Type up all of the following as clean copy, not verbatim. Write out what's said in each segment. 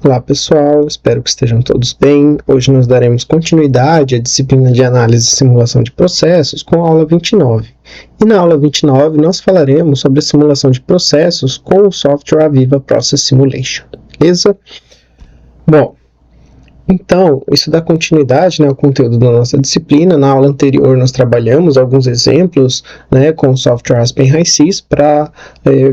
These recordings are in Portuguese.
Olá pessoal, espero que estejam todos bem. Hoje nós daremos continuidade à disciplina de análise e simulação de processos com a aula 29. E na aula 29 nós falaremos sobre a simulação de processos com o software Aviva Process Simulation, beleza? Bom, então, isso dá continuidade, ao conteúdo da nossa disciplina. Na aula anterior nós trabalhamos alguns exemplos, com o software Aspen HiSys para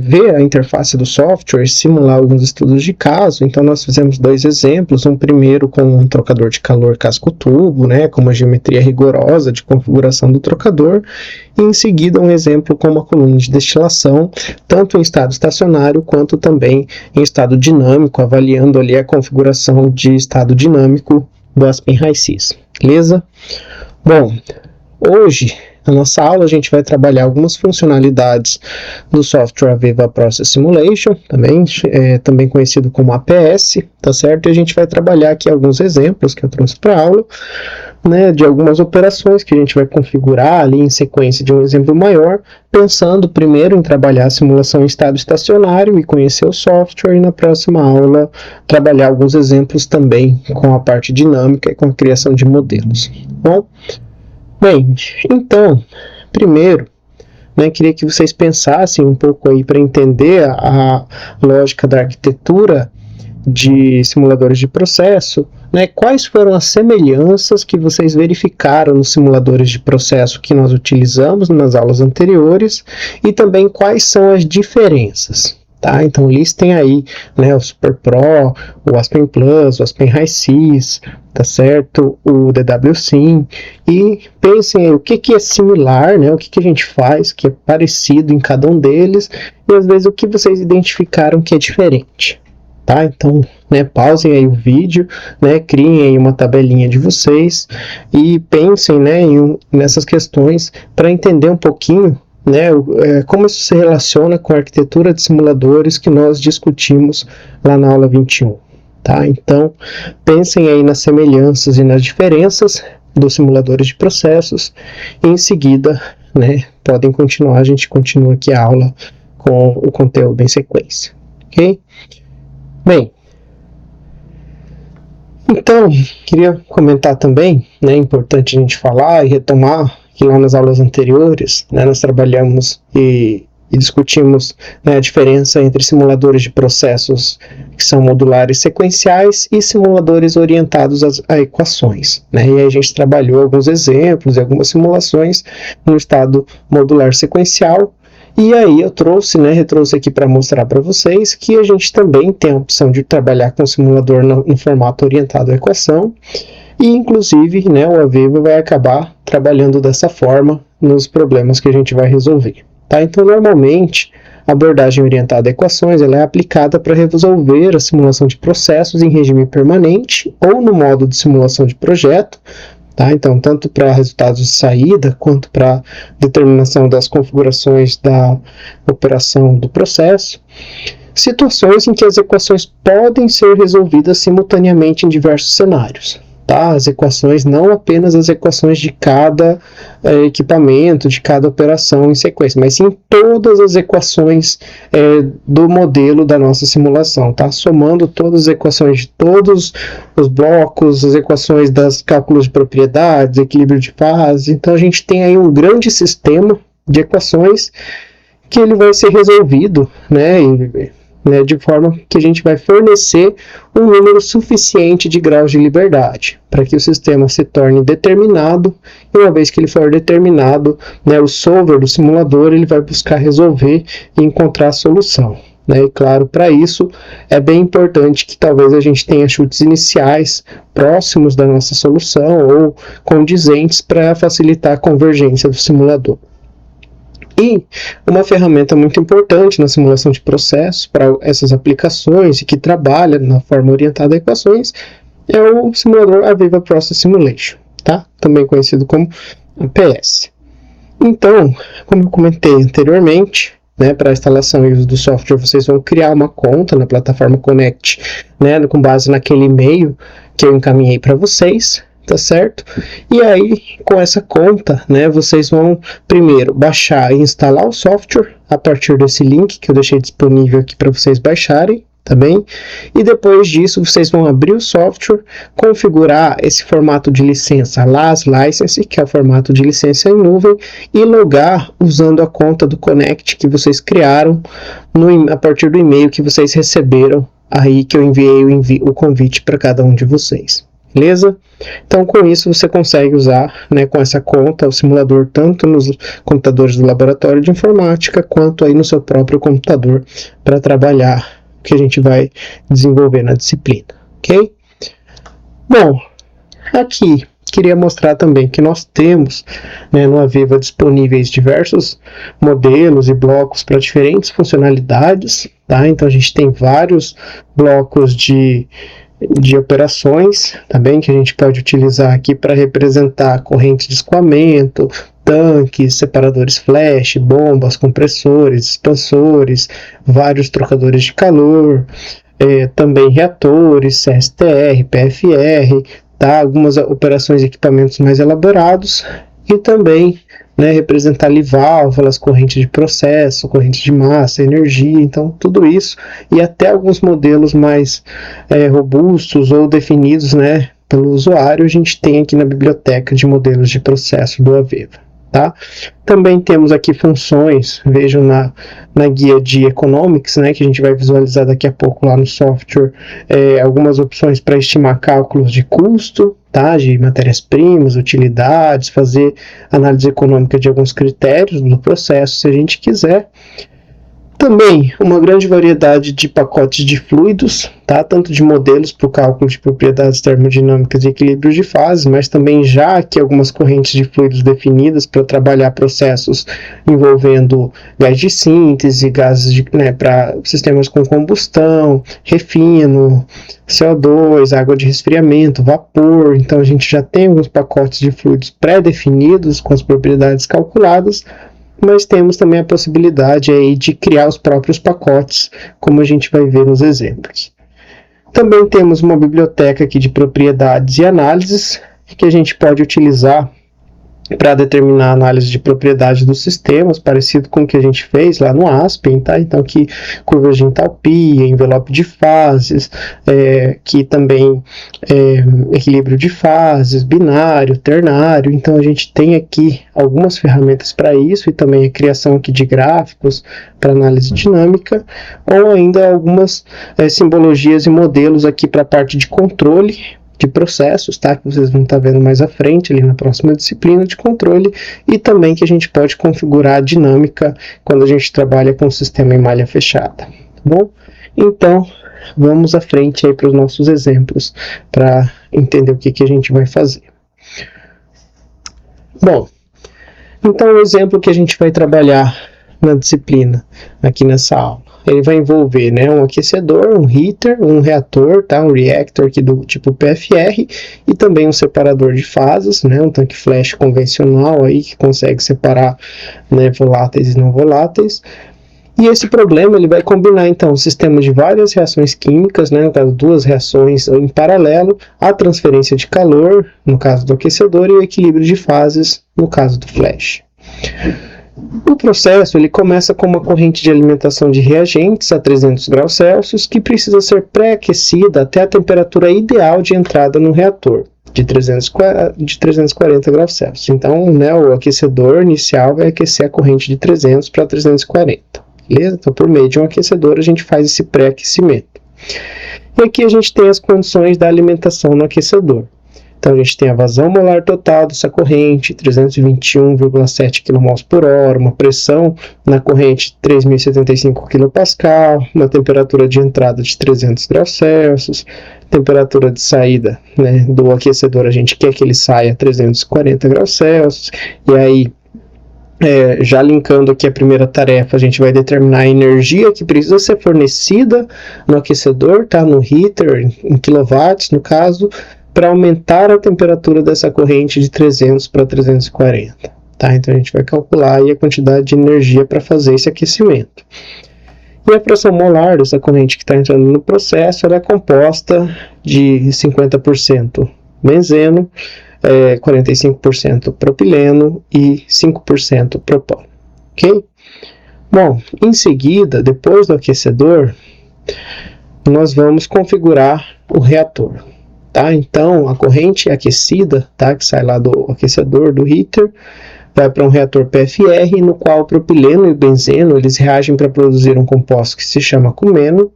ver a interface do software, simular alguns estudos de caso. Então nós fizemos dois exemplos, um primeiro com um trocador de calor casco-tubo, com uma geometria rigorosa de configuração do trocador, e em seguida um exemplo com uma coluna de destilação, tanto em estado estacionário quanto também em estado dinâmico, avaliando ali a configuração de estado dinâmico do Aspen HiSys, beleza? Bom, hoje na nossa aula a gente vai trabalhar algumas funcionalidades do software Aviva Process Simulation, também conhecido como APS, tá certo? E a gente vai trabalhar aqui alguns exemplos que eu trouxe para a aula, de algumas operações que a gente vai configurar ali em sequência de um exemplo maior, pensando primeiro em trabalhar a simulação em estado estacionário e conhecer o software, e na próxima aula trabalhar alguns exemplos também com a parte dinâmica e com a criação de modelos. Bom, bem, então, primeiro, queria que vocês pensassem um pouco aí para entender a lógica da arquitetura de simuladores de processo, quais foram as semelhanças que vocês verificaram nos simuladores de processo que nós utilizamos nas aulas anteriores e também quais são as diferenças. Tá? Então listem aí o SuperPro, o Aspen Plus, o Aspen HiSys, tá certo? O DWSim, e pensem aí o que é similar, o que a gente faz que é parecido em cada um deles, e às vezes o que vocês identificaram que é diferente. Tá? Então, pausem aí o vídeo, criem aí uma tabelinha de vocês e pensem nessas questões para entender um pouquinho como isso se relaciona com a arquitetura de simuladores que nós discutimos lá na aula 21. Tá? Então, pensem aí nas semelhanças e nas diferenças dos simuladores de processos e em seguida, podem continuar, a gente continua aqui a aula com o conteúdo em sequência, ok? Bem, então, queria comentar também, é importante a gente falar e retomar que lá nas aulas anteriores, nós trabalhamos e discutimos a diferença entre simuladores de processos que são modulares sequenciais e simuladores orientados a equações. E aí a gente trabalhou alguns exemplos e algumas simulações no estado modular sequencial. E aí eu retrouxe aqui para mostrar para vocês que a gente também tem a opção de trabalhar com o simulador em formato orientado à equação, e inclusive o Aviva vai acabar trabalhando dessa forma nos problemas que a gente vai resolver. Tá? Então normalmente a abordagem orientada a equações ela é aplicada para resolver a simulação de processos em regime permanente ou no modo de simulação de projeto. Tá? Então, tanto para resultados de saída, quanto para determinação das configurações da operação do processo, situações em que as equações podem ser resolvidas simultaneamente em diversos cenários. Tá? As equações, não apenas as equações de cada equipamento, de cada operação em sequência, mas sim todas as equações do modelo da nossa simulação, tá? Somando todas as equações de todos os blocos, as equações das cálculos de propriedades, equilíbrio de fase. Então a gente tem aí um grande sistema de equações que ele vai ser resolvido, de forma que a gente vai fornecer um número suficiente de graus de liberdade para que o sistema se torne determinado, e uma vez que ele for determinado, o solver do simulador ele vai buscar resolver e encontrar a solução. E claro, para isso é bem importante que talvez a gente tenha chutes iniciais próximos da nossa solução ou condizentes para facilitar a convergência do simulador. E uma ferramenta muito importante na simulação de processos para essas aplicações e que trabalha na forma orientada a equações é o simulador Aviva Process Simulation, tá? Também conhecido como APS. Então, como eu comentei anteriormente, para a instalação e uso do software, vocês vão criar uma conta na plataforma Connect, com base naquele e-mail que eu encaminhei para vocês. Tá certo? E aí, com essa conta, vocês vão primeiro baixar e instalar o software a partir desse link que eu deixei disponível aqui para vocês baixarem, tá bem? E depois disso, vocês vão abrir o software, configurar esse formato de licença LAS License, que é o formato de licença em nuvem, e logar usando a conta do Connect que vocês criaram a partir do e-mail que vocês receberam aí que eu enviei o convite para cada um de vocês. Beleza? Então, com isso, você consegue usar, né, com essa conta, o simulador tanto nos computadores do laboratório de informática, quanto aí no seu próprio computador para trabalhar o que a gente vai desenvolver na disciplina, ok? Bom, aqui queria mostrar também que nós temos, né, no Aviva disponíveis diversos modelos e blocos para diferentes funcionalidades, tá? Então, a gente tem vários blocos de operações também que a gente pode utilizar aqui para representar correntes de escoamento, tanques, separadores flash, bombas, compressores, expansores, vários trocadores de calor, também reatores, CSTR, PFR, tá? Algumas operações e equipamentos mais elaborados e também, né, representar ali válvulas, corrente de processo, corrente de massa, energia, então tudo isso, e até alguns modelos mais robustos ou definidos, né, pelo usuário, a gente tem aqui na biblioteca de modelos de processo do Aviva. Tá? Também temos aqui funções, vejam na guia de Economics, né, que a gente vai visualizar daqui a pouco lá no software, algumas opções para estimar cálculos de custo, tá, de matérias-primas, utilidades, fazer análise econômica de alguns critérios do processo, se a gente quiser. Também uma grande variedade de pacotes de fluidos, tá? Tanto de modelos para o cálculo de propriedades termodinâmicas e equilíbrios de fases, mas também já aqui algumas correntes de fluidos definidas para trabalhar processos envolvendo gás de síntese, gases para sistemas com combustão, refino, CO2, água de resfriamento, vapor. Então a gente já tem alguns pacotes de fluidos pré-definidos com as propriedades calculadas, mas temos também a possibilidade aí de criar os próprios pacotes, como a gente vai ver nos exemplos. Também temos uma biblioteca aqui de propriedades e análises, que a gente pode utilizar para determinar a análise de propriedade dos sistemas, parecido com o que a gente fez lá no Aspen, tá? Então aqui curvas de entalpia, envelope de fases, que também equilíbrio de fases, binário, ternário. Então a gente tem aqui algumas ferramentas para isso e também a criação aqui de gráficos para análise dinâmica, ou ainda algumas simbologias e modelos aqui para a parte de controle de processos, tá? Que vocês vão estar vendo mais à frente, ali na próxima disciplina de controle, e também que a gente pode configurar a dinâmica quando a gente trabalha com o sistema em malha fechada, tá bom? Então, vamos à frente aí para os nossos exemplos, para entender o que a gente vai fazer. Bom, então o exemplo que a gente vai trabalhar na disciplina, aqui nessa aula, ele vai envolver, né, um aquecedor, um heater, um reator, tá, um reactor aqui do tipo PFR, e também um separador de fases, né, um tanque flash convencional aí que consegue separar, né, voláteis e não voláteis. E esse problema ele vai combinar então um sistema de várias reações químicas, né, no caso duas reações em paralelo, a transferência de calor, no caso do aquecedor, e o equilíbrio de fases, no caso do flash. O processo ele começa com uma corrente de alimentação de reagentes a 300 graus Celsius que precisa ser pré-aquecida até a temperatura ideal de entrada no reator, de 340 graus Celsius. Então, né, o aquecedor inicial vai aquecer a corrente de 300 para 340. Beleza? Então, por meio de um aquecedor, a gente faz esse pré-aquecimento. E aqui a gente tem as condições da alimentação no aquecedor. Então, a gente tem a vazão molar total dessa corrente, 321,7 kmol por hora, uma pressão na corrente 3.075 kPa, uma temperatura de entrada de 300 graus Celsius, temperatura de saída, né, do aquecedor, a gente quer que ele saia a 340 graus Celsius, e aí, já linkando aqui a primeira tarefa, a gente vai determinar a energia que precisa ser fornecida no aquecedor, tá, no heater, em quilowatts no caso, para aumentar a temperatura dessa corrente de 300 para 340. Tá? Então a gente vai calcular aí a quantidade de energia para fazer esse aquecimento. E a pressão molar dessa corrente que está entrando no processo ela é composta de 50% benzeno, 45% propileno e 5% propano. Ok? Bom, em seguida, depois do aquecedor, nós vamos configurar o reator. Tá? Então, a corrente aquecida, tá? Que sai lá do aquecedor, do heater, vai para um reator PFR, no qual o propileno e o benzeno eles reagem para produzir um composto que se chama cumeno,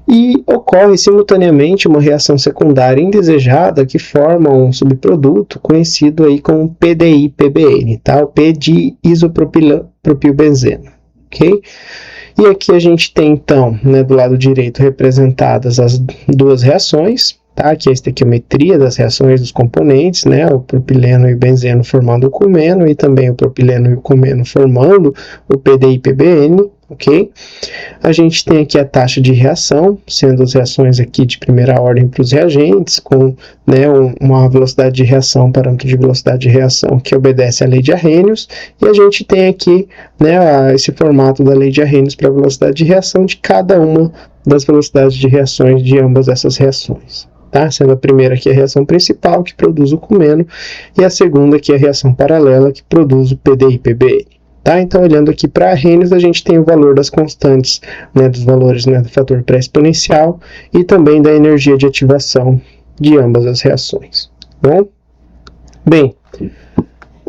e ocorre simultaneamente uma reação secundária indesejada que forma um subproduto conhecido aí como PDI-PBN, tá? O P de isopropilbenzeno, ok? E aqui a gente tem então, né, do lado direito representadas as duas reações, tá? Aqui a estequiometria das reações dos componentes, né? O propileno e o benzeno formando o cumeno e também o propileno e o cumeno formando o PDI-PBN, ok? A gente tem aqui a taxa de reação, sendo as reações aqui de primeira ordem para os reagentes, com, né, uma velocidade de reação, parâmetro de velocidade de reação que obedece à lei de Arrhenius, e a gente tem aqui, né, esse formato da lei de Arrhenius para a velocidade de reação de cada uma das velocidades de reações de ambas essas reações. Tá? Sendo a primeira aqui a reação principal, que produz o cumeno, e a segunda aqui a reação paralela, que produz o PDI-PBN. Tá? Então, olhando aqui para Arrhenius, a gente tem o valor das constantes, né, dos valores, né, do fator pré-exponencial e também da energia de ativação de ambas as reações. Bom? Bem,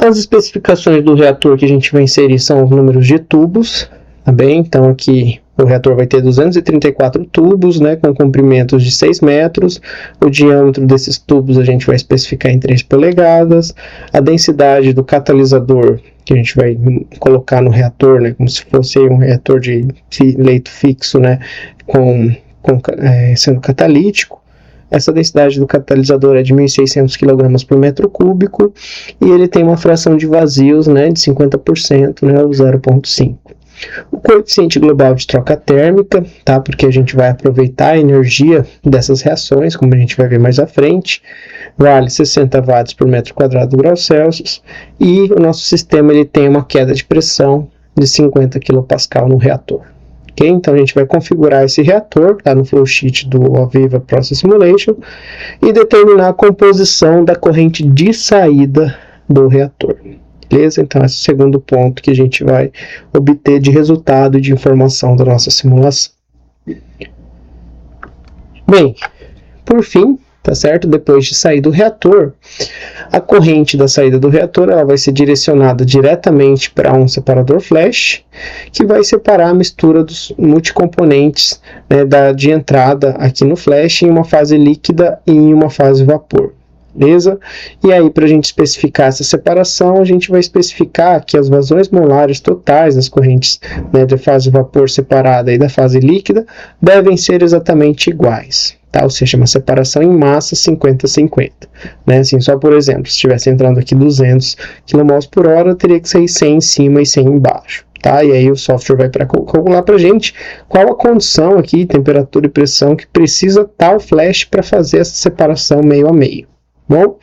as especificações do reator que a gente vai inserir são os números de tubos, tá bem? Então, aqui o reator vai ter 234 tubos, né, com comprimentos de 6 metros. O diâmetro desses tubos a gente vai especificar em 3 polegadas. A densidade do catalisador que a gente vai colocar no reator, né, como se fosse um reator de leito fixo, né, sendo catalítico. Essa densidade do catalisador é de 1.600 kg por metro cúbico e ele tem uma fração de vazios, né, de 50%, né, ou 0,5. O coeficiente global de troca térmica, tá? Porque a gente vai aproveitar a energia dessas reações, como a gente vai ver mais à frente, vale 60 watts por metro quadrado graus Celsius, e o nosso sistema ele tem uma queda de pressão de 50 kPa no reator. Okay? Então a gente vai configurar esse reator, tá? No flowsheet do Aviva Process Simulation, e determinar a composição da corrente de saída do reator. Beleza? Então, esse é o segundo ponto que a gente vai obter de resultado de informação da nossa simulação. Bem, por fim, tá certo? Depois de sair do reator, a corrente da saída do reator ela vai ser direcionada diretamente para um separador flash, que vai separar a mistura dos multicomponentes, né, de entrada aqui no flash em uma fase líquida e em uma fase vapor. Beleza? E aí, para a gente especificar essa separação, a gente vai especificar que as vazões molares totais das correntes, né, da fase vapor separada e da fase líquida devem ser exatamente iguais. Tá? Ou seja, uma separação em massa 50-50. Né? Assim, só por exemplo, se estivesse entrando aqui 200 kmol por hora, teria que sair 100 em cima e 100 embaixo. Tá? E aí o software vai calcular para a gente qual a condição aqui, temperatura e pressão, que precisa tal flash para fazer essa separação meio a meio. Bom,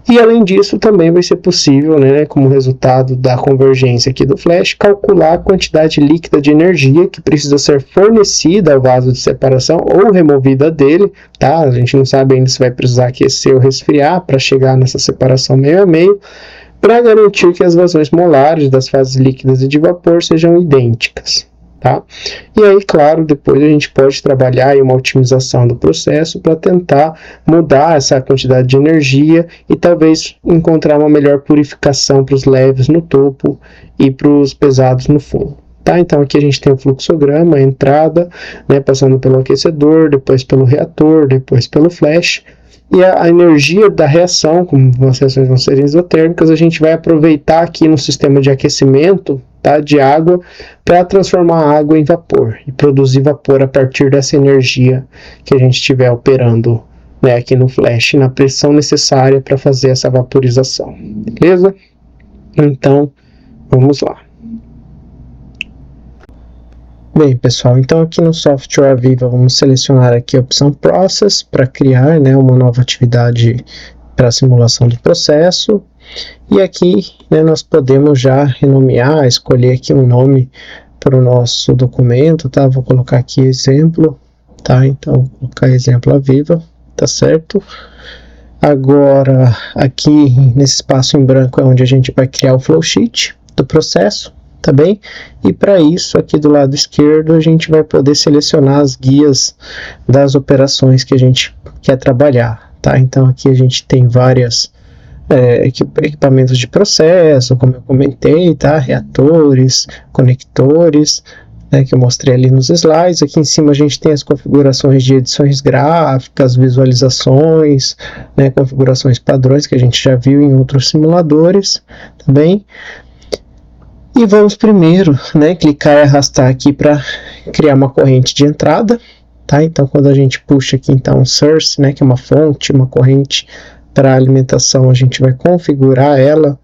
e além disso também vai ser possível, né, como resultado da convergência aqui do flash, calcular a quantidade líquida de energia que precisa ser fornecida ao vaso de separação ou removida dele, tá? A gente não sabe ainda se vai precisar aquecer ou resfriar para chegar nessa separação meio a meio, para garantir que as vazões molares das fases líquidas e de vapor sejam idênticas. Tá? E aí, claro, depois a gente pode trabalhar em uma otimização do processo para tentar mudar essa quantidade de energia e talvez encontrar uma melhor purificação para os leves no topo e para os pesados no fundo. Tá? Então aqui a gente tem o fluxograma, a entrada, né, passando pelo aquecedor, depois pelo reator, depois pelo flash. E a energia da reação, como as reações vão ser isotérmicas, a gente vai aproveitar aqui no sistema de aquecimento, tá, de água, para transformar a água em vapor e produzir vapor a partir dessa energia que a gente estiver operando, né, aqui no flash, na pressão necessária para fazer essa vaporização. Beleza? Então, vamos lá. Bem, pessoal, então aqui no software Aviva vamos selecionar aqui a opção Process para criar, né, uma nova atividade para simulação do processo. E aqui, né, nós podemos já renomear, escolher aqui um nome para o nosso documento, tá? Vou colocar aqui exemplo, tá? Então, vou colocar exemplo Aviva, tá certo? Agora, aqui nesse espaço em branco é onde a gente vai criar o flowsheet do processo. tá bem? E para isso, aqui do lado esquerdo, a gente vai poder selecionar as guias das operações que a gente quer trabalhar, tá? Então aqui a gente tem várias equipamentos de processo, como eu comentei, tá? Reatores, conectores, né, que eu mostrei ali nos slides. Aqui em cima a gente tem as configurações de edições gráficas, visualizações, né, configurações padrões que a gente já viu em outros simuladores, tá bem? E vamos primeiro, né, clicar e arrastar aqui para criar uma corrente de entrada, tá? Então quando a gente puxa aqui então um source, né, que é uma fonte, uma corrente para alimentação, a gente vai configurar ela,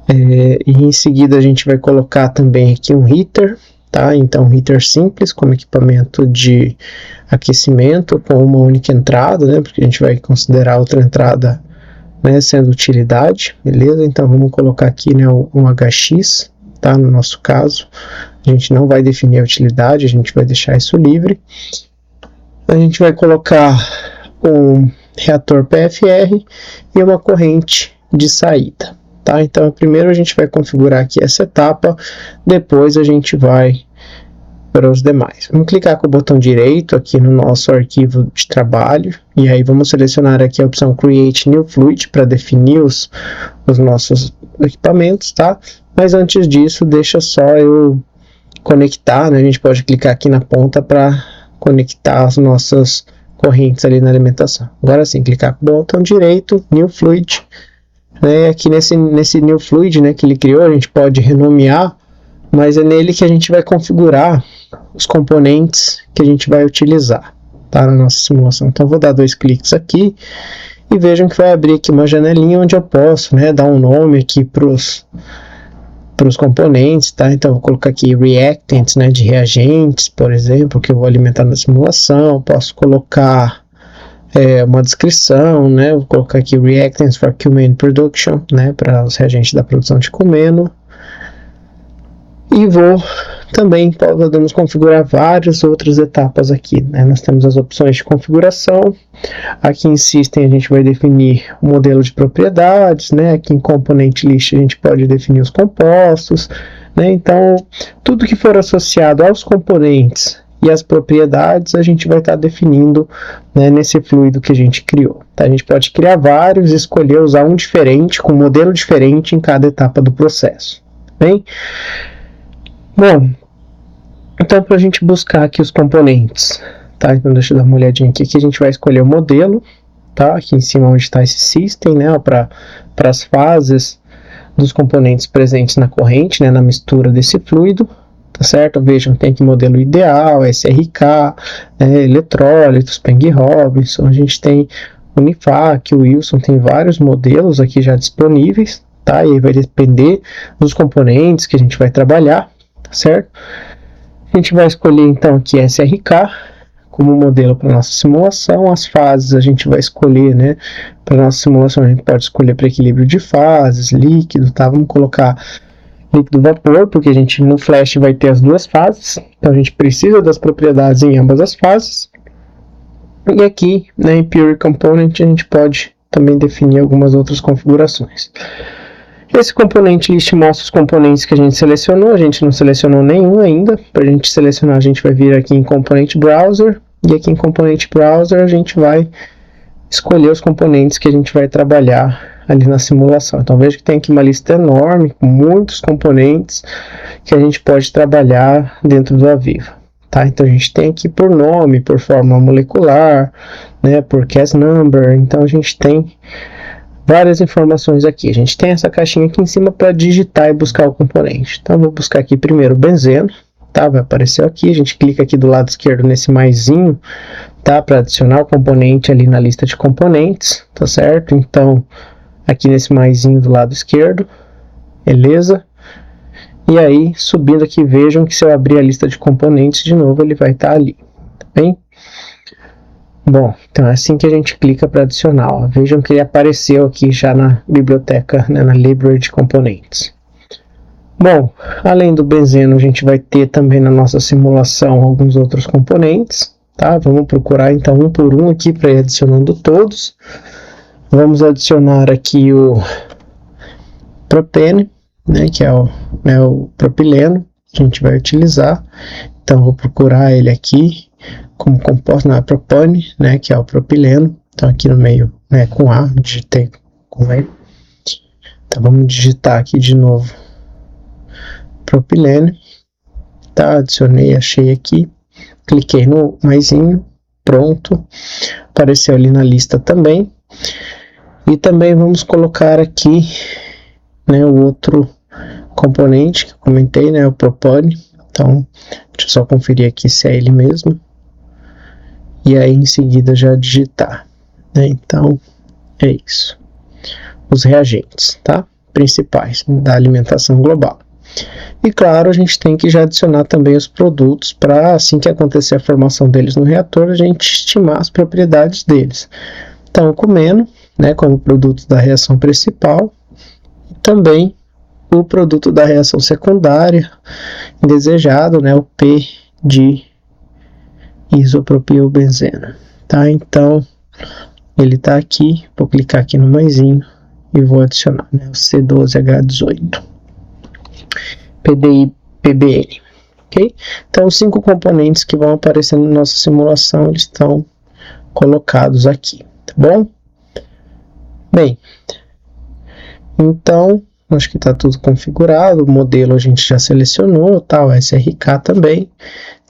e em seguida a gente vai colocar também aqui um heater, tá? Então um heater simples como equipamento de aquecimento com uma única entrada, né, porque a gente vai considerar outra entrada, né, sendo utilidade, beleza? Então vamos colocar aqui, né, um HX, tá? No nosso caso, a gente não vai definir a utilidade, a gente vai deixar isso livre. A gente vai colocar um reator PFR e uma corrente de saída, tá? Então primeiro a gente vai configurar aqui essa etapa, depois a gente vai para os demais. Vamos clicar com o botão direito aqui no nosso arquivo de trabalho, e aí vamos selecionar aqui a opção Create New Fluid para definir os nossos equipamentos, tá? Mas antes disso, deixa só eu conectar, né? A gente pode clicar aqui na ponta para conectar as nossas correntes ali na alimentação. Agora sim, clicar com o botão direito, New Fluid, né? Aqui nesse New Fluid, né, que ele criou, a gente pode renomear, mas é nele que a gente vai configurar os componentes que a gente vai utilizar, tá, na nossa simulação. Então vou dar 2 cliques aqui e vejam que vai abrir aqui uma janelinha onde eu posso, né, dar um nome aqui para os componentes, tá? Então vou colocar aqui reactants, né, de reagentes, por exemplo, que eu vou alimentar na simulação. Posso colocar uma descrição, né? Vou colocar aqui reactants for Cumene Production, né, para os reagentes da produção de cumeno. E também podemos configurar várias outras etapas aqui, né? Nós temos as opções de configuração. Aqui em System a gente vai definir o modelo de propriedades, né? Aqui em Component List a gente pode definir os compostos, né? Então, tudo que for associado aos componentes e às propriedades a gente vai estar definindo, né, nesse fluido que a gente criou, tá? A gente pode criar vários e escolher usar um diferente, com um modelo diferente em cada etapa do processo, bem? Bom, então para a gente buscar aqui os componentes, tá? Então deixa eu dar uma olhadinha aqui, que a gente vai escolher o modelo, tá? Aqui em cima onde está esse system, né? Para as fases dos componentes presentes na corrente, né? Na mistura desse fluido, tá certo? Vejam, tem aqui modelo ideal, SRK, eletrólitos, Peng Robinson, a gente tem Unifac, Wilson, tem vários modelos aqui já disponíveis, tá? E aí vai depender dos componentes que a gente vai trabalhar, certo? A gente vai escolher então aqui SRK como modelo para nossa simulação. As fases a gente vai escolher, né? Para nossa simulação a gente pode escolher para equilíbrio de fases, líquido, tá? Vamos colocar líquido vapor, porque a gente no Flash vai ter as duas fases, então a gente precisa das propriedades em ambas as fases. E aqui, né, em Pure Component a gente pode também definir algumas outras configurações. Esse componente list mostra os componentes que a gente selecionou, a gente não selecionou nenhum ainda. Para a gente selecionar, a gente vai vir aqui em Component Browser, e aqui em Component Browser a gente vai escolher os componentes que a gente vai trabalhar ali na simulação. Então veja que tem aqui uma lista enorme, com muitos componentes que a gente pode trabalhar dentro do Aviva, tá? Então a gente tem aqui por nome, por fórmula molecular, né, por case number, então a gente tem várias informações aqui. A gente tem essa caixinha aqui em cima para digitar e buscar o componente. Então, vou buscar aqui primeiro o benzeno, tá? Vai aparecer aqui. A gente clica aqui do lado esquerdo nesse maisinho, tá? Para adicionar o componente ali na lista de componentes, tá certo? Então, aqui nesse maisinho do lado esquerdo, beleza? E aí, subindo aqui, vejam que se eu abrir a lista de componentes de novo, ele vai estar ali, tá bem? Bom, então é assim que a gente clica para adicionar. Ó. Vejam que ele apareceu aqui já na biblioteca, né, na library de componentes. Bom, além do benzeno, a gente vai ter também na nossa simulação alguns outros componentes, tá? Vamos procurar então um por um aqui para ir adicionando todos. Vamos adicionar aqui o propene, né, que é o propileno que a gente vai utilizar. Então, vou procurar ele aqui como composto, não é propane, né, que é o propileno. Então, aqui no meio, né, com A, digitei com E. Então, vamos digitar aqui de novo propileno. Tá, adicionei, achei aqui. Cliquei no maisinho, pronto. Apareceu ali na lista também. E também vamos colocar aqui, né, o outro componente que eu comentei, né, o propane. Então, deixa eu só conferir aqui se é ele mesmo. E aí, em seguida, já digitar. Né? Então, é isso. Os reagentes, tá? Principais da alimentação global. E, claro, a gente tem que já adicionar também os produtos para, assim que acontecer a formação deles no reator, a gente estimar as propriedades deles. Então, o comeno, né, como produto da reação principal, e também o produto da reação secundária, indesejado, né, o P de isopropilbenzeno, tá? Então, ele está aqui, vou clicar aqui no maisinho e vou adicionar, né, o C12H18, PDI, PBN, ok? Então, os 5 componentes que vão aparecer na nossa simulação, eles estão colocados aqui, tá bom? Bem, então, acho que está tudo configurado, o modelo a gente já selecionou, tá? O SRK também.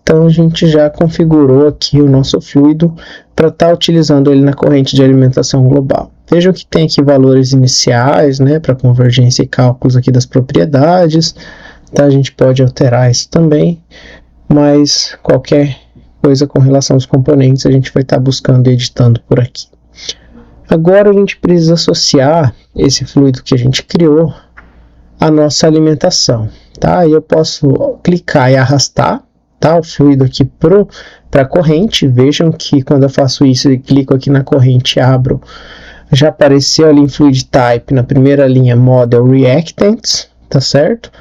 Então, a gente já configurou aqui o nosso fluido para estar utilizando ele na corrente de alimentação global. Vejam que tem aqui valores iniciais, né, para convergência e cálculos aqui das propriedades. Tá? A gente pode alterar isso também, mas qualquer coisa com relação aos componentes a gente vai estar buscando e editando por aqui. Agora a gente precisa associar esse fluido que a gente criou à nossa alimentação. Tá? E eu posso clicar e arrastar, tá, o fluido aqui para a corrente. Vejam que quando eu faço isso e clico aqui na corrente e abro, já apareceu ali em Fluid Type, na primeira linha, Model Reactants, tá certo?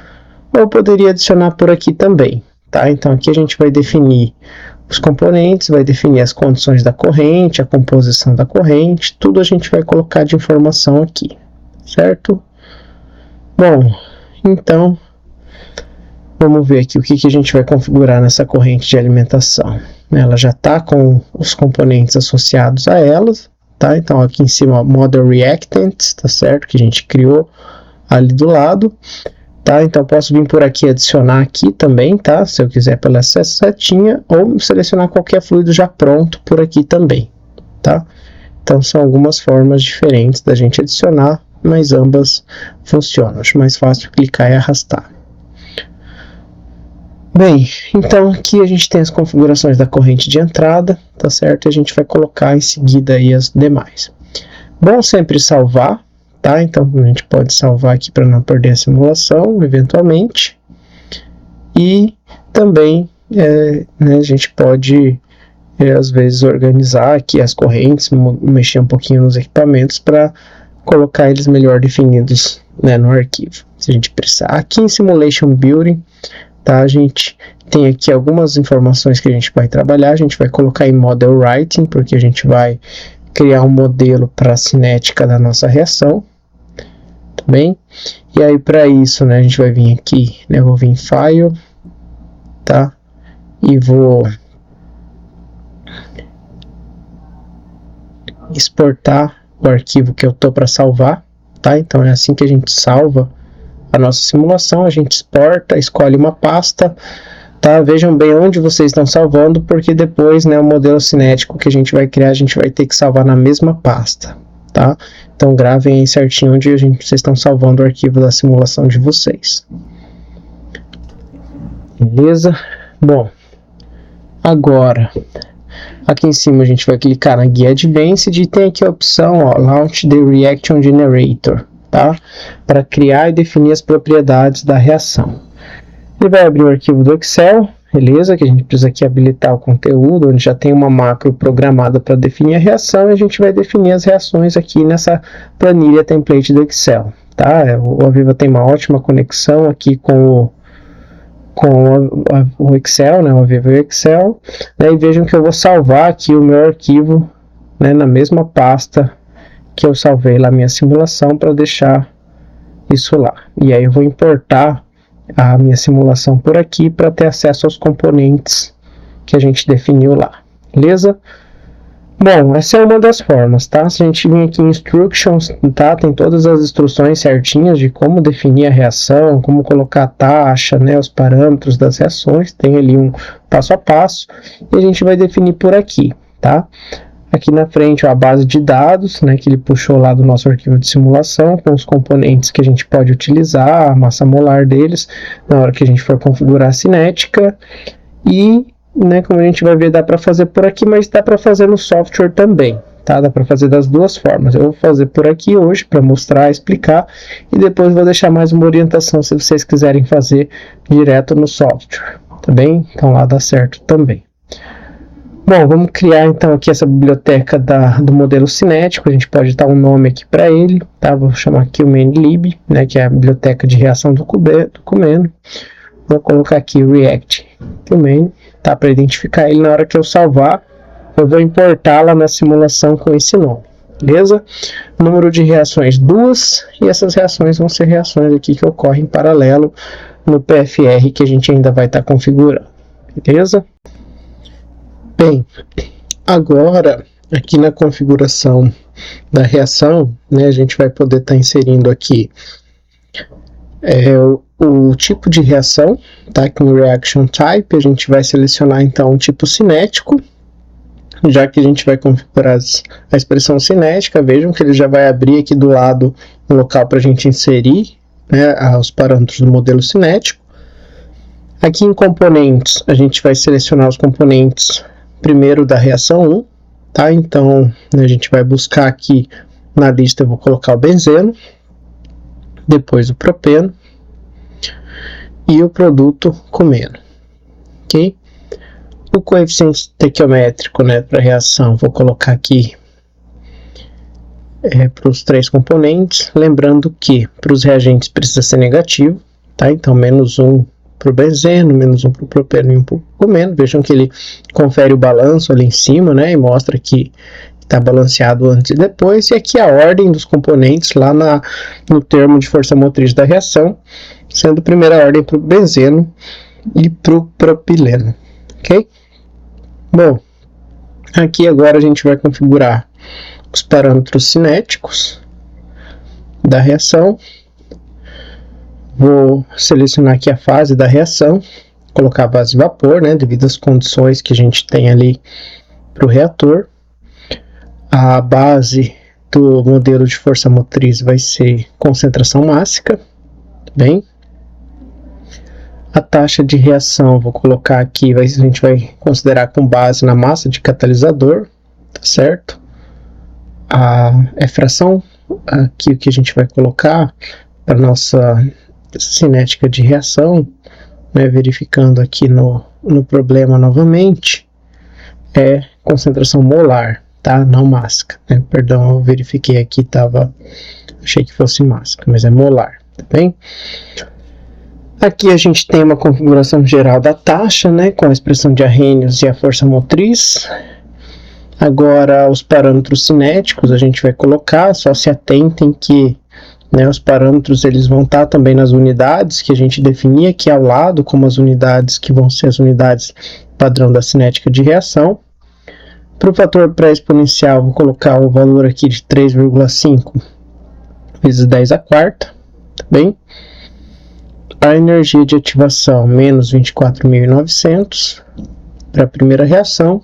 Ou eu poderia adicionar por aqui também, tá? Então aqui a gente vai definir os componentes, vai definir as condições da corrente, a composição da corrente, tudo a gente vai colocar de informação aqui, certo? Bom, então, vamos ver aqui o que a gente vai configurar nessa corrente de alimentação. Ela já está com os componentes associados a elas, tá? Então aqui em cima, Model Reactants, tá certo? Que a gente criou ali do lado. Tá? Então, posso vir por aqui e adicionar aqui também, tá? Se eu quiser pela setinha, ou selecionar qualquer fluido já pronto por aqui também, tá? Então, são algumas formas diferentes da gente adicionar, mas ambas funcionam. Acho mais fácil clicar e arrastar. Bem, então aqui a gente tem as configurações da corrente de entrada, tá certo? E a gente vai colocar em seguida aí as demais. Bom sempre salvar. Tá? Então a gente pode salvar aqui para não perder a simulação, eventualmente. E também né, a gente pode, às vezes, organizar aqui as correntes, mexer um pouquinho nos equipamentos para colocar eles melhor definidos, né, no arquivo, se a gente precisar. Aqui em Simulation Building, tá, a gente tem aqui algumas informações que a gente vai trabalhar. A gente vai colocar em Model Writing, porque a gente vai criar um modelo para a cinética da nossa reação. Bem, e aí para isso, né, a gente vai vir aqui, né, eu vou vir em File, tá, e vou exportar o arquivo que eu tô para salvar, tá, então é assim que a gente salva a nossa simulação. A gente exporta, escolhe uma pasta, tá, vejam bem onde vocês estão salvando, porque depois, né, o modelo cinético que a gente vai criar, a gente vai ter que salvar na mesma pasta, tá? Então gravem aí certinho onde vocês estão salvando o arquivo da simulação de vocês. Beleza? Bom, agora aqui em cima a gente vai clicar na guia Advanced e tem aqui a opção, ó, Launch the Reaction Generator, tá? Para criar e definir as propriedades da reação. Ele vai abrir o arquivo do Excel, beleza? Que a gente precisa aqui habilitar o conteúdo, onde já tem uma macro programada para definir a reação, e a gente vai definir as reações aqui nessa planilha template do Excel, tá? O Aviva tem uma ótima conexão aqui com o Excel, né? O Aviva e o Excel, né? E vejam que eu vou salvar aqui o meu arquivo, né, na mesma pasta que eu salvei lá minha simulação, para deixar isso lá. E aí eu vou importar a minha simulação por aqui para ter acesso aos componentes que a gente definiu lá, beleza? Bom, essa é uma das formas, tá? Se a gente vir aqui em Instructions, tá? Tem todas as instruções certinhas de como definir a reação, como colocar a taxa, né? Os parâmetros das reações, tem ali um passo a passo, e a gente vai definir por aqui, tá? Aqui na frente, ó, a base de dados, né? Que ele puxou lá do nosso arquivo de simulação, com os componentes que a gente pode utilizar, a massa molar deles, na hora que a gente for configurar a cinética, e né, como a gente vai ver, dá para fazer por aqui, mas dá para fazer no software também, tá? Dá para fazer das duas formas. Eu vou fazer por aqui hoje para mostrar, explicar, e depois vou deixar mais uma orientação se vocês quiserem fazer direto no software, tá bem? Então lá dá certo também. Bom, vamos criar então aqui essa biblioteca do modelo cinético. A gente pode dar um nome aqui para ele, tá? Vou chamar aqui o mainlib, né, que é a biblioteca de reação do comando. Vou colocar aqui o React main, tá? Para identificar ele na hora que eu salvar, eu vou importá-la na simulação com esse nome, beleza? Número de reações 2, e essas reações vão ser reações aqui que ocorrem em paralelo no PFR que a gente ainda vai estar configurando, beleza? Bem, agora aqui na configuração da reação, né, a gente vai poder estar inserindo aqui o tipo de reação, tá? Com o Reaction Type, a gente vai selecionar então um tipo cinético, já que a gente vai configurar a expressão cinética. Vejam que ele já vai abrir aqui do lado um local para a gente inserir, né, os parâmetros do modelo cinético. Aqui em componentes, a gente vai selecionar os componentes primeiro da reação 1, tá? Então, a gente vai buscar aqui na lista, eu vou colocar o benzeno, depois o propeno e o produto comeno, ok? O coeficiente estequiométrico, né, para reação, vou colocar aqui para os 3 componentes, lembrando que para os reagentes precisa ser negativo, tá? Então, -1 para o benzeno, -1 para o propeno e 1 para o comeno. Vejam que ele confere o balanço ali em cima, né, e mostra que está balanceado antes e depois, e aqui a ordem dos componentes lá no termo de força motriz da reação, sendo primeira ordem para o benzeno e para o propileno, ok? Bom, aqui agora a gente vai configurar os parâmetros cinéticos da reação. Vou selecionar aqui a fase da reação, colocar a base vapor, né, devido às condições que a gente tem ali para o reator. A base do modelo de força motriz vai ser concentração mássica, bem? A taxa de reação, vou colocar aqui, a gente vai considerar com base na massa de catalisador, tá certo? A fração, aqui o que a gente vai colocar para nossa cinética de reação, né, verificando aqui no problema novamente, é concentração molar, tá? Não mássica, né? Perdão, eu verifiquei aqui, achei que fosse mássica, mas é molar, tá bem? Aqui a gente tem uma configuração geral da taxa, né, com a expressão de Arrhenius e a força motriz. Agora, os parâmetros cinéticos a gente vai colocar, só se atentem que, né, os parâmetros eles vão estar também nas unidades que a gente definia aqui ao lado, como as unidades que vão ser as unidades padrão da cinética de reação. Para o fator pré-exponencial, vou colocar o valor aqui de 3,5 vezes 10 à quarta, tá bem? A energia de ativação, menos 24.900 para a primeira reação.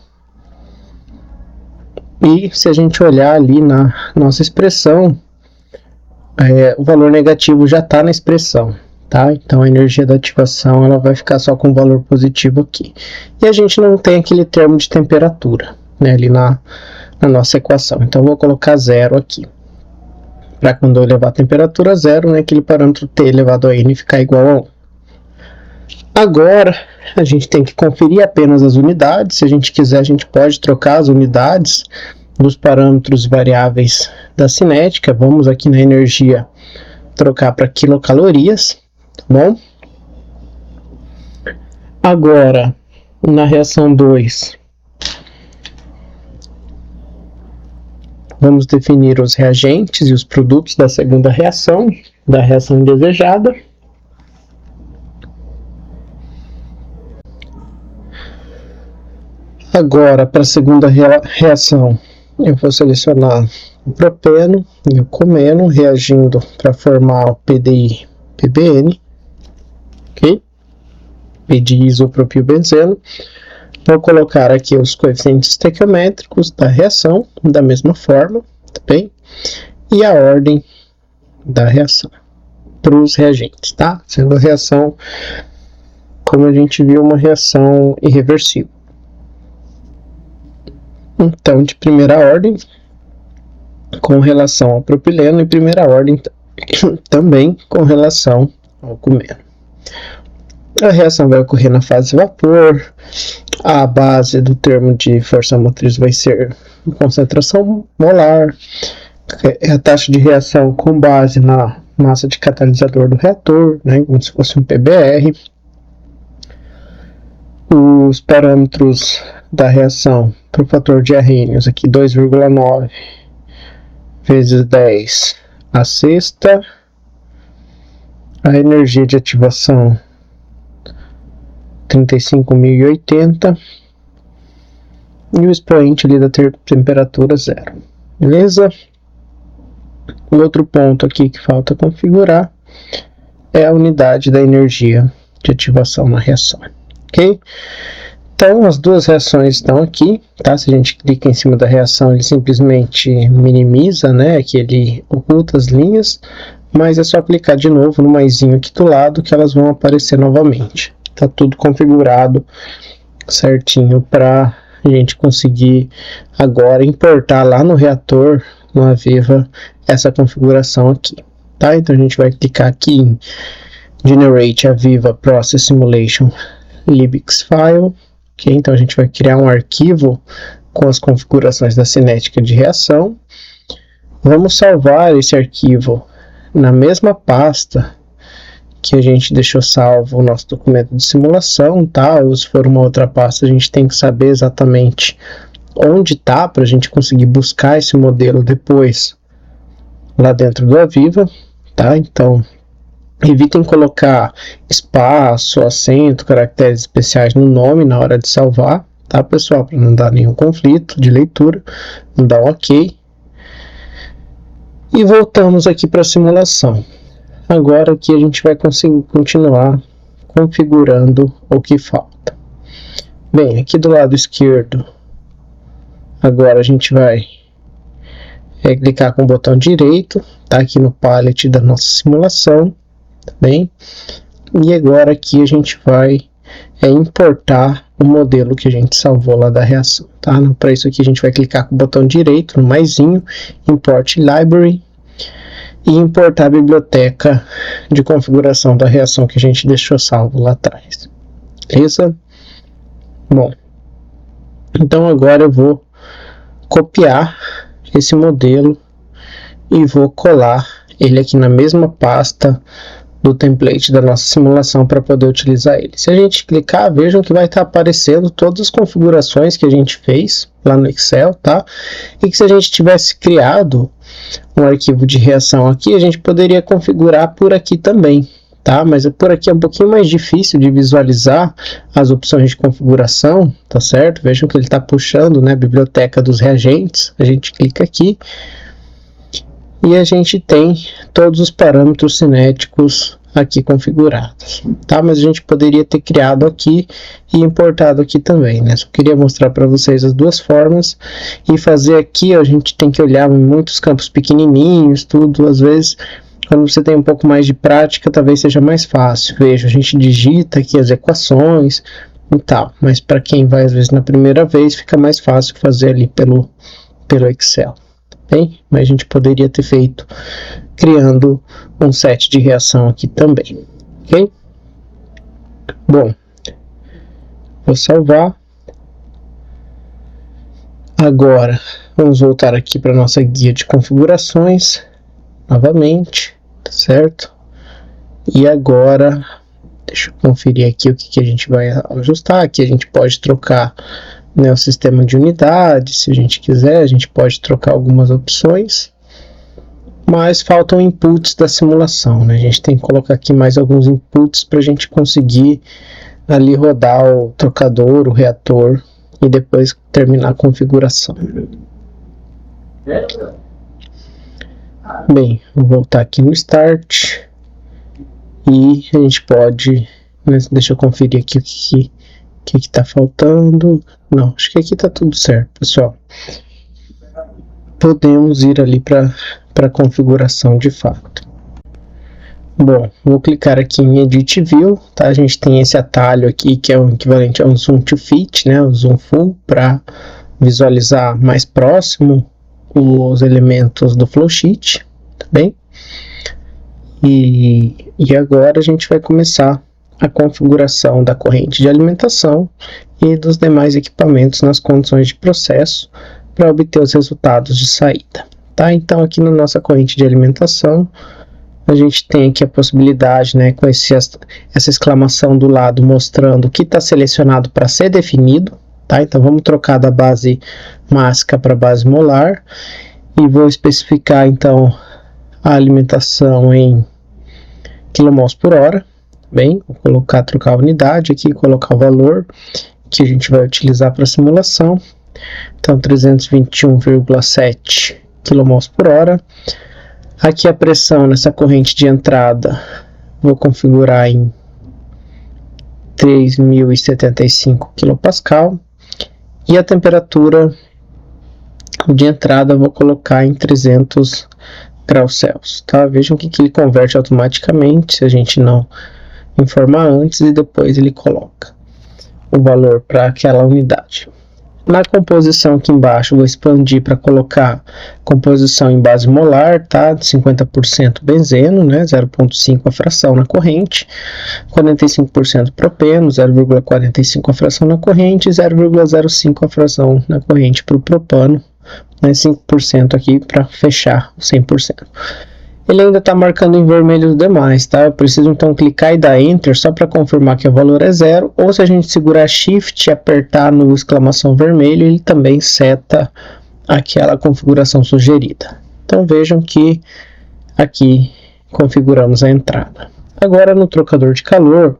E se a gente olhar ali na nossa expressão, o valor negativo já está na expressão, tá? Então a energia da ativação ela vai ficar só com o valor positivo aqui. E a gente não tem aquele termo de temperatura, né, ali na nossa equação. Então eu vou colocar 0 aqui. Para quando eu levar a temperatura a 0, né, aquele parâmetro T elevado a N ficar igual a 1. Agora, a gente tem que conferir apenas as unidades. Se a gente quiser, a gente pode trocar as unidades dos parâmetros variáveis da cinética. Vamos aqui na energia trocar para quilocalorias, tá bom? Agora, na reação 2, vamos definir os reagentes e os produtos da segunda reação. da reação indesejada. Agora, para a segunda reação, eu vou selecionar o propeno e o comeno reagindo para formar o PDI-PBN, ok? P-diisopropilbenzeno. Vou colocar aqui os coeficientes estequiométricos da reação, da mesma forma, tá bem? E a ordem da reação para os reagentes, tá? Sendo a reação, como a gente viu, uma reação irreversível. Então, de primeira ordem, com relação ao propileno, e primeira ordem também com relação ao comeno. A reação vai ocorrer na fase vapor, a base do termo de força motriz vai ser concentração molar, a taxa de reação com base na massa de catalisador do reator, né, como se fosse um PBR. Os parâmetros da reação para o fator de Arrhenius, aqui 2,9 vezes 10 a sexta, a energia de ativação 35.080 e o expoente ali da temperatura 0, beleza? O outro ponto aqui que falta configurar é a unidade da energia de ativação na reação, ok? Então, as duas reações estão aqui, tá? Se a gente clica em cima da reação, ele simplesmente minimiza, né? Que ele oculta as linhas, mas é só clicar de novo no maisinho aqui do lado que elas vão aparecer novamente. Tá tudo configurado certinho para a gente conseguir agora importar lá no reator, no Aviva, essa configuração aqui, tá? Então, a gente vai clicar aqui em Generate Aviva Process Simulation Libx File. Okay, então a gente vai criar um arquivo com as configurações da cinética de reação. Vamos salvar esse arquivo na mesma pasta que a gente deixou salvo o nosso documento de simulação, tá? Ou se for uma outra pasta, a gente tem que saber exatamente onde está para a gente conseguir buscar esse modelo depois lá dentro do Aviva, tá? Então, evitem colocar espaço, acento, caracteres especiais no nome na hora de salvar, tá, pessoal? Para não dar nenhum conflito de leitura. Vamos dar um OK. E voltamos aqui para a simulação. Agora aqui a gente vai conseguir continuar configurando o que falta. Bem, aqui do lado esquerdo, agora a gente vai clicar com o botão direito, tá aqui no palette da nossa simulação. Bem, e agora aqui a gente vai importar o modelo que a gente salvou lá da reação, tá? Para isso aqui a gente vai clicar com o botão direito no maisinho, Import Library, e importar a biblioteca de configuração da reação que a gente deixou salvo lá atrás, beleza? Bom, então agora eu vou copiar esse modelo e vou colar ele aqui na mesma pasta do template da nossa simulação para poder utilizar ele. Se a gente clicar, vejam que vai estar aparecendo todas as configurações que a gente fez lá no Excel, tá? E que se a gente tivesse criado um arquivo de reação aqui, a gente poderia configurar por aqui também, tá? Mas por aqui é um pouquinho mais difícil de visualizar as opções de configuração, tá certo? Vejam que ele está puxando, né, a biblioteca dos reagentes. A gente clica aqui e a gente tem todos os parâmetros cinéticos aqui configurados, tá? Mas a gente poderia ter criado aqui e importado aqui também, né? Só queria mostrar para vocês as duas formas. E fazer aqui, ó, a gente tem que olhar muitos campos pequenininhos, tudo. Às vezes, quando você tem um pouco mais de prática, talvez seja mais fácil. Veja, a gente digita aqui as equações e tal. Mas para quem vai, às vezes, na primeira vez, fica mais fácil fazer ali pelo Excel. Bem, mas a gente poderia ter feito criando um set de reação aqui também, ok? Bom, vou salvar. Agora, vamos voltar aqui para nossa guia de configurações, novamente, tá certo? E agora, deixa eu conferir aqui o que a gente vai ajustar. Aqui a gente pode trocar, né, o sistema de unidade, se a gente quiser, a gente pode trocar algumas opções. mas faltam inputs da simulação, né? A gente tem que colocar aqui mais alguns inputs para a gente conseguir ali rodar o trocador, o reator e depois terminar a configuração. Bem, vou voltar aqui no Start e a gente pode, né, deixa eu conferir aqui o que está faltando. Não, acho que aqui está tudo certo, pessoal. Podemos ir ali para a configuração de fato. Bom, vou clicar aqui em Edit View, tá? A gente tem esse atalho aqui que é o equivalente a um Zoom to Fit, né? O Zoom Full, para visualizar mais próximo os elementos do flowsheet, tá bem? E agora a gente vai começar a configuração da corrente de alimentação e dos demais equipamentos nas condições de processo para obter os resultados de saída, tá? Então aqui na nossa corrente de alimentação a gente tem aqui a possibilidade, né, com essa exclamação do lado mostrando o que está selecionado para ser definido, tá? Então vamos trocar da base mássica para a base molar e vou especificar então a alimentação em kmol por hora. Bem, vou trocar a unidade aqui, colocar o valor que a gente vai utilizar para a simulação. Então 321,7 kmol por hora. Aqui a pressão nessa corrente de entrada vou configurar em 3075 kPa e a temperatura de entrada vou colocar em 300 graus Celsius, tá? Vejam que ele converte automaticamente se a gente não informar antes e depois ele coloca o valor para aquela unidade. Na composição aqui embaixo, vou expandir para colocar composição em base molar, tá? 50% benzeno, né? 0,5 a fração na corrente, 45% propeno, 0,45 a fração na corrente, 0,05 a fração na corrente para o propano, né? 5% aqui para fechar o 100%. Ele ainda está marcando em vermelho os demais, tá? Eu preciso então clicar e dar Enter só para confirmar que o valor é 0, ou se a gente segurar Shift e apertar no exclamação vermelho, ele também seta aquela configuração sugerida. Então vejam que aqui configuramos a entrada. Agora no trocador de calor,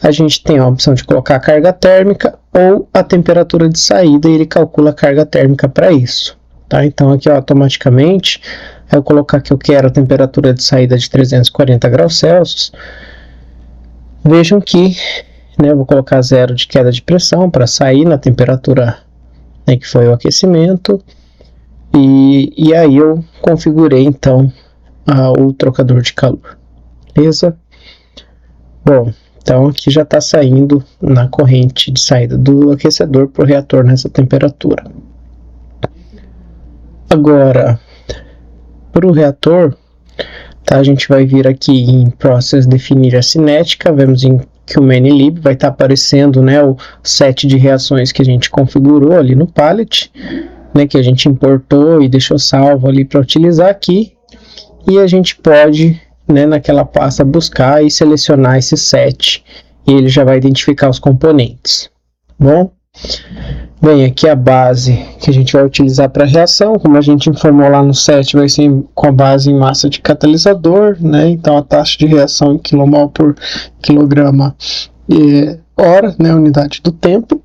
a gente tem a opção de colocar a carga térmica ou a temperatura de saída e ele calcula a carga térmica para isso. Tá? Então aqui ó, automaticamente eu colocar que eu quero a temperatura de saída de 340 graus Celsius. Vejam que, né, eu vou colocar 0 de queda de pressão para sair na temperatura, né, que foi o aquecimento. E aí eu configurei então o trocador de calor. Beleza? Bom, então aqui já está saindo na corrente de saída do aquecedor para o reator nessa temperatura. Agora, para o reator, tá, a gente vai vir aqui em Process definir a cinética, vemos que o ManyLib vai estar aparecendo, né, o set de reações que a gente configurou ali no pallet, né, que a gente importou e deixou salvo ali para utilizar aqui, e a gente pode, né, naquela pasta buscar e selecionar esse set, e ele já vai identificar os componentes. Bom? Bem, aqui a base que a gente vai utilizar para a reação, como a gente informou lá no set, vai ser com a base em massa de catalisador, né? Então a taxa de reação em kmol por quilograma hora, né? Unidade do tempo.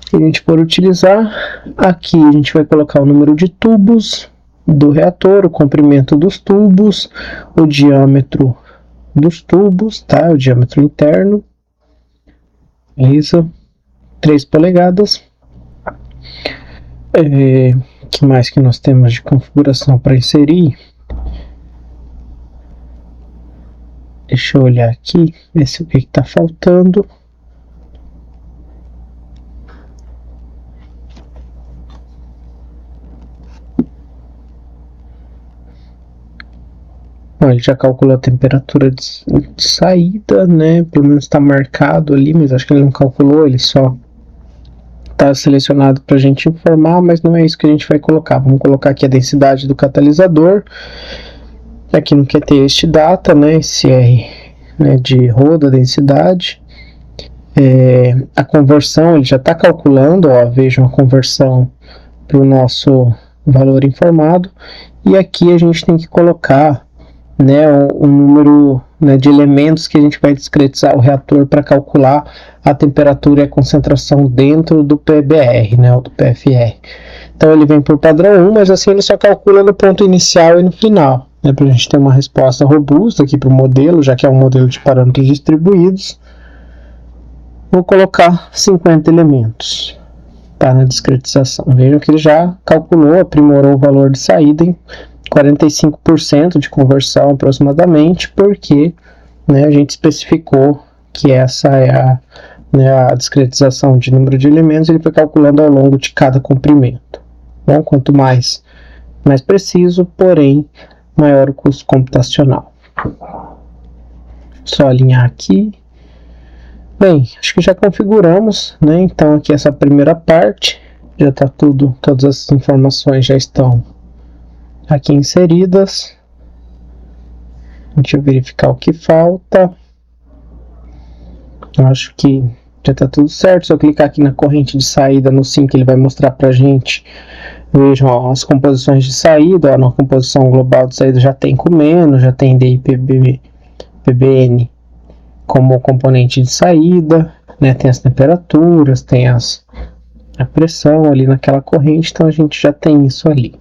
Que a gente for utilizar, aqui a gente vai colocar o número de tubos do reator, o comprimento dos tubos, o diâmetro dos tubos, tá? O diâmetro interno. Beleza? 3 polegadas. Que mais que nós temos de configuração para inserir? Deixa eu olhar aqui, ver se o que está faltando. Bom, ele já calculou a temperatura de saída, né? Pelo menos está marcado ali, mas acho que ele não calculou, ele só está selecionado para a gente informar, mas não é isso que a gente vai colocar. Vamos colocar aqui a densidade do catalisador. Aqui no QTest data, né? Esse R, né, de roda, densidade. A conversão, ele já está calculando, ó, vejam a conversão para o nosso o valor informado, e aqui a gente tem que colocar, né, o número, né, de elementos que a gente vai discretizar o reator para calcular a temperatura e a concentração dentro do PBR, né, ou do PFR. Então ele vem por padrão 1, mas assim ele só calcula no ponto inicial e no final, né, para a gente ter uma resposta robusta aqui para o modelo, já que é um modelo de parâmetros distribuídos. Vou colocar 50 elementos, tá, na discretização. Vejam que ele já calculou, aprimorou o valor de saída em 45% de conversão aproximadamente, porque, né, a gente especificou que essa é a discretização de número de elementos, ele foi calculando ao longo de cada comprimento. Bom, quanto mais preciso, porém maior o custo computacional. Só alinhar aqui. Bem, acho que já configuramos, né? Então aqui essa primeira parte já está todas as informações já estão aqui inseridas. Deixa eu verificar o que falta. Eu acho que já está tudo certo. Se eu clicar aqui na corrente de saída no sync, ele vai mostrar para a gente. Vejam, ó, as composições de saída. Ó, na composição global de saída já tem Comeno, já tem PBN como componente de saída, né? Tem as temperaturas, tem a pressão ali naquela corrente, então a gente já tem isso ali.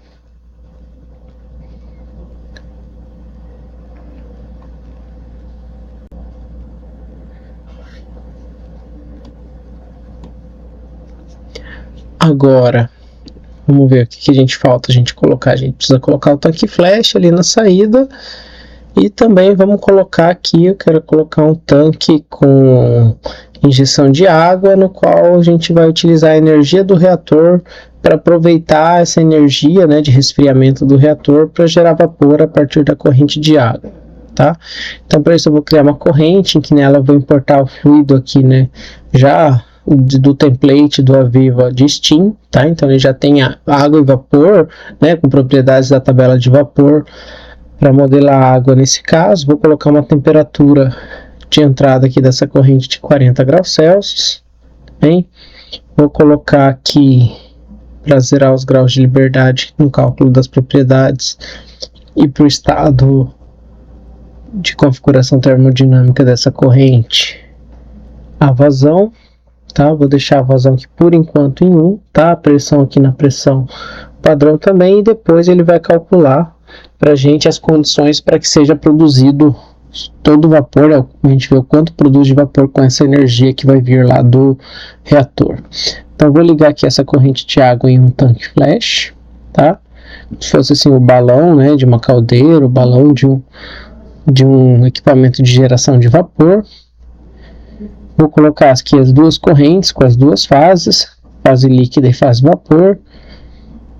Agora, vamos ver o que a gente falta. A gente precisa colocar o tanque flash ali na saída. E também vamos colocar aqui, eu quero colocar um tanque com injeção de água, no qual a gente vai utilizar a energia do reator para aproveitar essa energia, né, de resfriamento do reator para gerar vapor a partir da corrente de água, tá? Então, para isso eu vou criar uma corrente em que nela eu vou importar o fluido aqui, né, já do template do Aviva de Steam, tá? Então ele já tem água e vapor, né, com propriedades da tabela de vapor. Para modelar a água nesse caso, vou colocar uma temperatura de entrada aqui dessa corrente de 40 graus Celsius. Bem? Vou colocar aqui, para zerar os graus de liberdade no cálculo das propriedades e para o estado de configuração termodinâmica dessa corrente, a vazão. Tá? Vou deixar a vazão aqui por enquanto em 1, tá? A pressão aqui na pressão padrão também, e depois ele vai calcular para a gente as condições para que seja produzido todo o vapor. A gente vê o quanto produz de vapor com essa energia que vai vir lá do reator. Então vou ligar aqui essa corrente de água em um tanque flash, tá? Se fosse assim o balão, né, de uma caldeira, o balão de um equipamento de geração de vapor. Vou colocar aqui as duas correntes com as duas fases, fase líquida e fase vapor.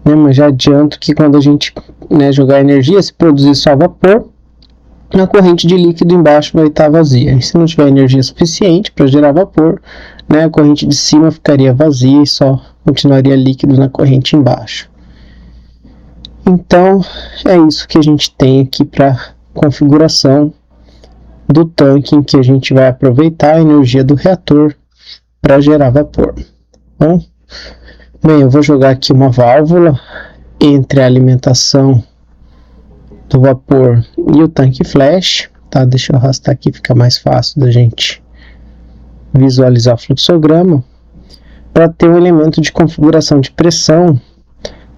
Mas já adianto que quando a gente, né, jogar energia, se produzir só vapor, a corrente de líquido embaixo vai estar vazia. E se não tiver energia suficiente para gerar vapor, né, a corrente de cima ficaria vazia e só continuaria líquido na corrente embaixo. Então é isso que a gente tem aqui para configuração do tanque, em que a gente vai aproveitar a energia do reator para gerar vapor. Bom? Bem, eu vou jogar aqui uma válvula entre a alimentação do vapor e o tanque flash, tá? Deixa eu arrastar aqui, fica mais fácil da gente visualizar o fluxograma, para ter um elemento de configuração de pressão,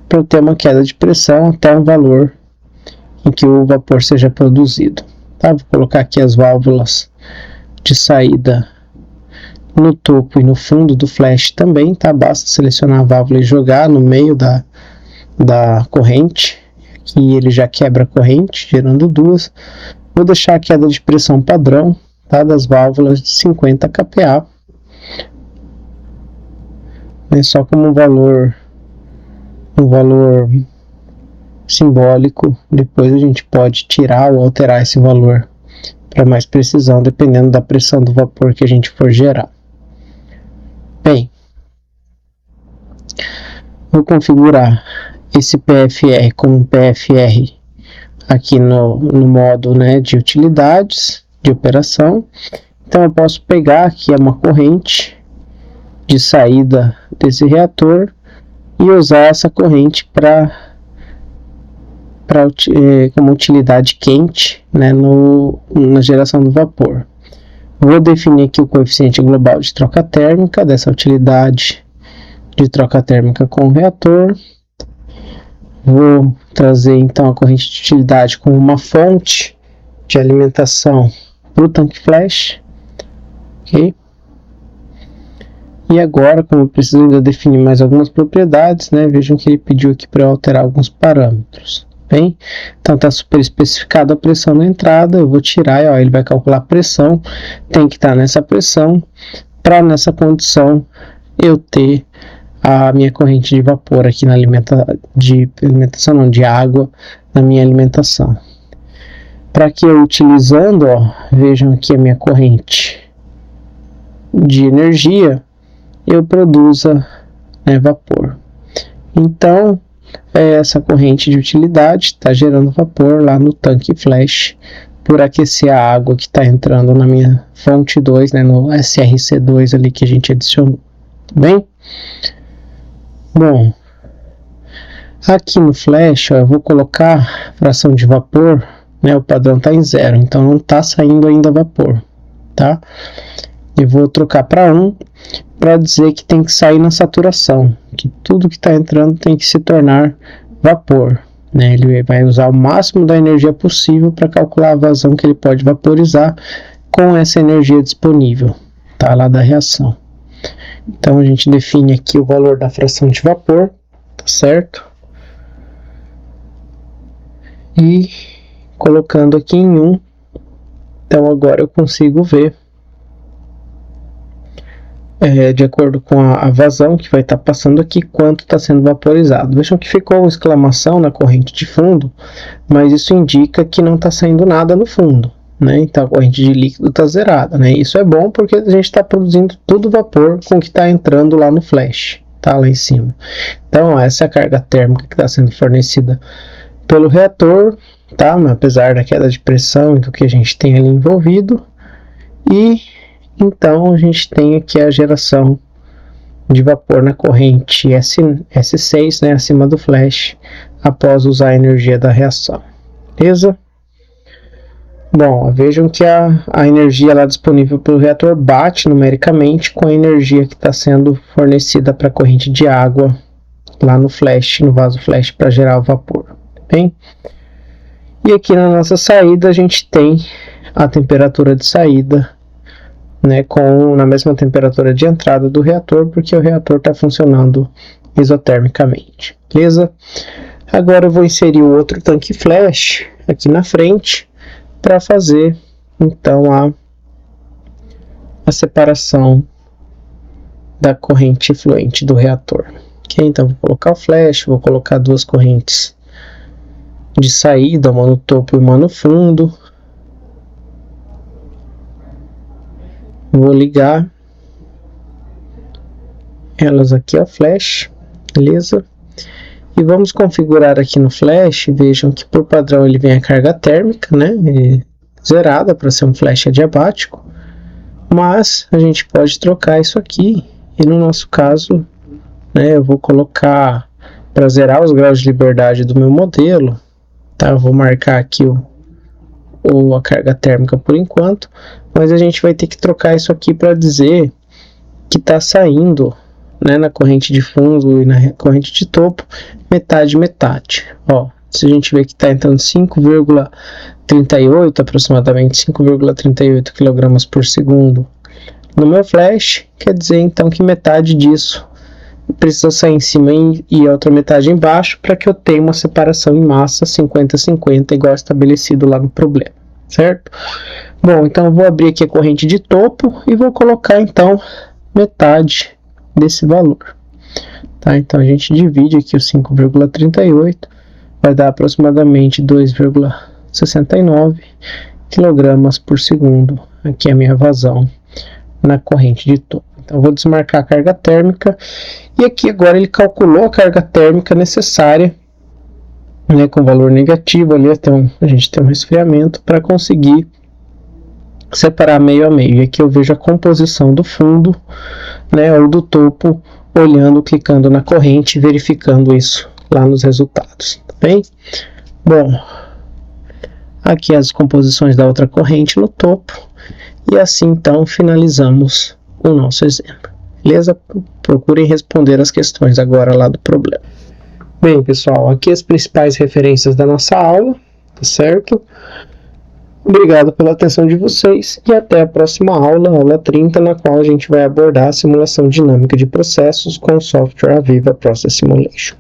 para ter uma queda de pressão até um valor em que o vapor seja produzido, tá? Vou colocar aqui as válvulas de saída no topo e no fundo do flash também, tá? Basta selecionar a válvula e jogar no meio da corrente, que ele já quebra a corrente, gerando duas. Vou deixar a queda de pressão padrão, tá? Das válvulas de 50 kPa. É só como um valor simbólico. Depois a gente pode tirar ou alterar esse valor para mais precisão, dependendo da pressão do vapor que a gente for gerar. Bem, vou configurar esse PFR como um PFR aqui no modo, né, de utilidades, de operação. Então eu posso pegar aqui uma corrente de saída desse reator e usar essa corrente para como utilidade quente, né, na geração do vapor. Vou definir aqui o coeficiente global de troca térmica dessa utilidade de troca térmica com o reator. Vou trazer então a corrente de utilidade como uma fonte de alimentação para o tanque flash, ok? E agora, como eu preciso ainda definir mais algumas propriedades, né? Vejam que ele pediu aqui para eu alterar alguns parâmetros, bem? Então está super especificada a pressão na entrada, eu vou tirar, ó, ele vai calcular a pressão, tem que estar nessa pressão, para nessa condição eu ter a minha corrente de vapor aqui na alimentação, não, de água na minha alimentação. Para que eu utilizando, ó, vejam aqui a minha corrente de energia, eu produza, né, vapor. Então, essa corrente de utilidade está gerando vapor lá no tanque flash por aquecer a água que está entrando na minha fonte 2, né, no SRC2 ali que a gente adicionou, bem? Bom, aqui no flash, ó, eu vou colocar fração de vapor, né, o padrão está em 0, então não está saindo ainda vapor, tá? Eu vou trocar para 1 para dizer que tem que sair na saturação, que tudo que está entrando tem que se tornar vapor, né? Ele vai usar o máximo da energia possível para calcular a vazão que ele pode vaporizar com essa energia disponível, tá? Lá da reação. Então a gente define aqui o valor da fração de vapor, tá certo? E colocando aqui em 1, então agora eu consigo ver, de acordo com a vazão que vai estar passando aqui, quanto está sendo vaporizado. Vejam que ficou uma exclamação na corrente de fundo, mas isso indica que não está saindo nada no fundo, né? Então a corrente de líquido está zerada, né? Isso é bom porque a gente está produzindo todo o vapor com o que está entrando lá no flash, tá? Lá em cima. Então essa é a carga térmica que está sendo fornecida pelo reator, tá? Apesar da queda de pressão e do que a gente tem ali envolvido. E então a gente tem aqui a geração de vapor na corrente S6, né, acima do flash, após usar a energia da reação, beleza? Bom, vejam que a energia lá disponível pelo reator bate numericamente com a energia que está sendo fornecida para a corrente de água lá no flash, no vaso flash, para gerar o vapor, bem? E aqui na nossa saída a gente tem a temperatura de saída, né, na mesma temperatura de entrada do reator, porque o reator está funcionando isotermicamente, beleza? Agora eu vou inserir o outro tanque flash aqui na frente para fazer então a separação da corrente fluente do reator. Ok, então vou colocar o flash, vou colocar duas correntes de saída, uma no topo e uma no fundo. Vou ligar elas aqui ao flash, beleza? E vamos configurar aqui no flash. Vejam que por padrão ele vem a carga térmica, né? Zerada para ser um flash adiabático. Mas a gente pode trocar isso aqui. E no nosso caso, né, eu vou colocar para zerar os graus de liberdade do meu modelo, tá? Eu vou marcar aqui a carga térmica por enquanto, mas a gente vai ter que trocar isso aqui para dizer que está saindo, né, na corrente de fundo e na corrente de topo, metade, ó, se a gente vê que está entrando 5,38, aproximadamente 5,38 kg por segundo no meu flash, quer dizer então que metade disso precisa sair em cima e a outra metade embaixo para que eu tenha uma separação em massa 50-50, igual estabelecido lá no problema, certo? Bom, então eu vou abrir aqui a corrente de topo e vou colocar então metade desse valor, tá? Então a gente divide aqui o 5,38, vai dar aproximadamente 2,69 kg por segundo, aqui é a minha vazão na corrente de topo. Então eu vou desmarcar a carga térmica e aqui agora ele calculou a carga térmica necessária, né, com valor negativo ali até a gente ter um resfriamento para conseguir separar meio a meio. E aqui eu vejo a composição do fundo, né, ou do topo, olhando, clicando na corrente, verificando isso lá nos resultados, tá bem? Bom, aqui as composições da outra corrente no topo, e assim então finalizamos o nosso exemplo. Beleza? Procurem responder as questões agora lá do problema. Bem, pessoal, aqui as principais referências da nossa aula, tá certo? Obrigado pela atenção de vocês e até a próxima aula, aula 30, na qual a gente vai abordar a simulação dinâmica de processos com o software Aviva Process Simulation.